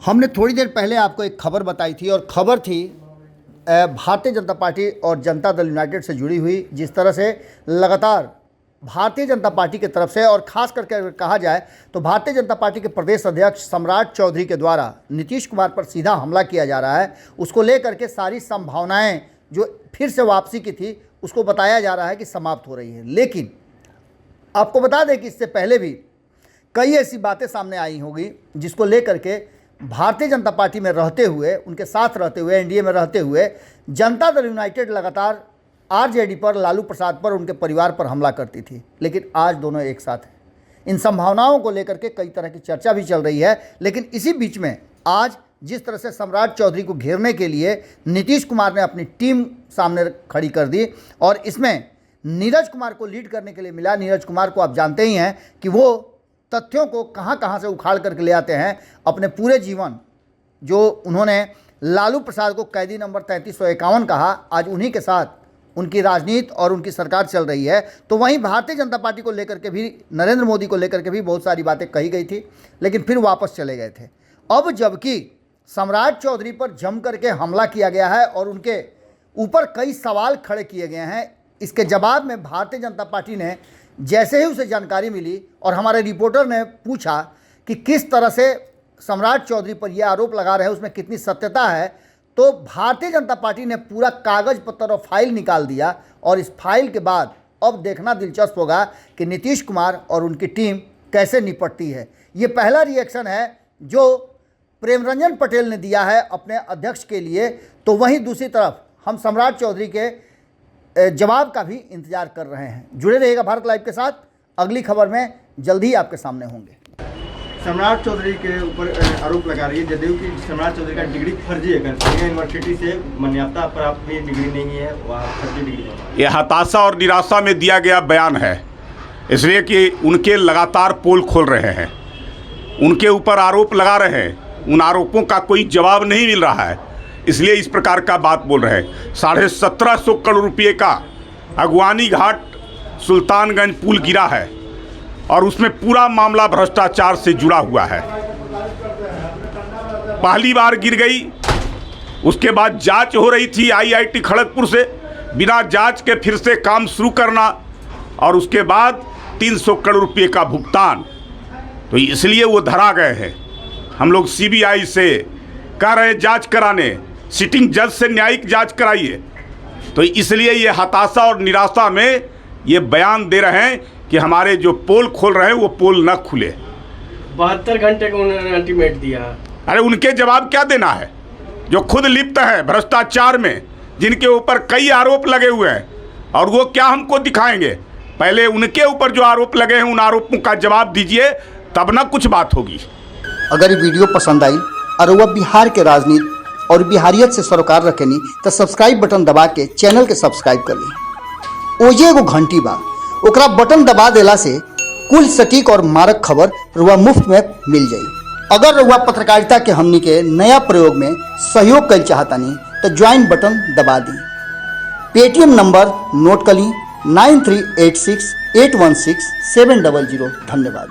हमने थोड़ी देर पहले आपको एक खबर बताई थी और खबर थी भारतीय जनता पार्टी और जनता दल यूनाइटेड से जुड़ी हुई। जिस तरह से लगातार भारतीय जनता पार्टी की तरफ से और ख़ास करके अगर कहा जाए तो भारतीय जनता पार्टी के प्रदेश अध्यक्ष सम्राट चौधरी के द्वारा नीतीश कुमार पर सीधा हमला किया जा रहा है, उसको लेकर के सारी संभावनाएं जो फिर से वापसी की थी उसको बताया जा रहा है कि समाप्त हो रही है। लेकिन आपको बता दें कि इससे पहले भी कई ऐसी बातें सामने आई होगी जिसको लेकर के भारतीय जनता पार्टी में रहते हुए, उनके साथ रहते हुए, एनडीए में रहते हुए जनता दल यूनाइटेड लगातार आरजेडी पर, लालू प्रसाद पर, उनके परिवार पर हमला करती थी। लेकिन आज दोनों एक साथ हैं। इन संभावनाओं को लेकर के कई तरह की चर्चा भी चल रही है। लेकिन इसी बीच में आज जिस तरह से सम्राट चौधरी को घेरने के लिए नीतीश कुमार ने अपनी टीम सामने खड़ी कर दी और इसमें नीरज कुमार को लीड करने के लिए मिला। नीरज कुमार को आप जानते ही हैं कि वो तथ्यों को कहां से उखाड़ करके ले आते हैं। अपने पूरे जीवन जो उन्होंने लालू प्रसाद को कैदी नंबर 3351 कहा, आज उन्हीं के साथ उनकी राजनीति और उनकी सरकार चल रही है। तो वहीं भारतीय जनता पार्टी को लेकर के भी, नरेंद्र मोदी को लेकर के भी बहुत सारी बातें कही गई थी, लेकिन फिर वापस चले गए थे। अब जबकि सम्राट चौधरी पर जम करके हमला किया गया है और उनके ऊपर कई सवाल खड़े किए गए हैं, इसके जवाब में भारतीय जनता पार्टी ने जैसे ही उसे जानकारी मिली और हमारे रिपोर्टर ने पूछा कि किस तरह से सम्राट चौधरी पर यह आरोप लगा रहे हैं, उसमें कितनी सत्यता है, तो भारतीय जनता पार्टी ने पूरा कागज पत्र और फाइल निकाल दिया। और इस फाइल के बाद अब देखना दिलचस्प होगा कि नीतीश कुमार और उनकी टीम कैसे निपटती है। ये पहला रिएक्शन है जो प्रेमरंजन पटेल ने दिया है अपने अध्यक्ष के लिए। तो वहीं दूसरी तरफ हम सम्राट चौधरी के जवाब का भी इंतजार कर रहे हैं। जुड़े रहिएगा भारत लाइव के साथ। अगली खबर में जल्दी ही आपके सामने होंगे। सम्राट चौधरी के ऊपर आरोप लगा रही है जदयू की सम्राट चौधरी का डिग्री फर्जी है, कन्या यूनिवर्सिटी से मान्यता प्राप्त भी डिग्री नहीं है, वह फर्जी डिग्री है। ये हताशा और निराशा में दिया गया बयान है, इसलिए कि उनके लगातार पोल खोल रहे हैं, उनके ऊपर आरोप लगा रहे हैं, उन आरोपों का कोई जवाब नहीं मिल रहा है, इसलिए इस प्रकार का बात बोल रहे हैं। 1750 करोड़ रुपये का अगवानी घाट सुल्तानगंज पुल गिरा है और उसमें पूरा मामला भ्रष्टाचार से जुड़ा हुआ है। पहली बार गिर गई, उसके बाद जांच हो रही थी आईआईटी खड़गपुर से, बिना जांच के फिर से काम शुरू करना और उसके बाद 300 करोड़ रुपये का भुगतान, तो इसलिए वो धरा गए हैं। हम लोग सीबीआई से कह रहे हैं जांच कराने, सिटिंग जज से न्यायिक जांच कराइए। तो इसलिए ये हताशा और निराशा में ये बयान दे रहे हैं कि हमारे जो पोल खोल रहे हैं वो पोल न खुले। 72 घंटे का उन्होंने अल्टीमेट दिया। अरे उनके जवाब क्या देना है जो खुद लिप्त है भ्रष्टाचार में, जिनके ऊपर कई आरोप लगे हुए हैं, और वो क्या हमको दिखाएंगे? पहले उनके ऊपर जो आरोप लगे हैं उन आरोपों का जवाब दीजिए, तब ना कुछ बात होगी। अगर ये वीडियो पसंद आई और वह बिहार के राजनीति और बिहारियत से सरोकार रखेनी तो सब्सक्राइब बटन दबा के चैनल के सब्सक्राइब कर ली। ओजे एगो घंटी बा, ओकरा बटन दबा देला से कुल सटीक और मारक खबर रुआ मुफ्त में मिल जाई। अगर रुआ पत्रकारिता के हमनी के नया प्रयोग में सहयोग कर चाहतानी तो ज्वाइन बटन दबा दी। पेटीएम नंबर नोट कर ली 9386816700। धन्यवाद।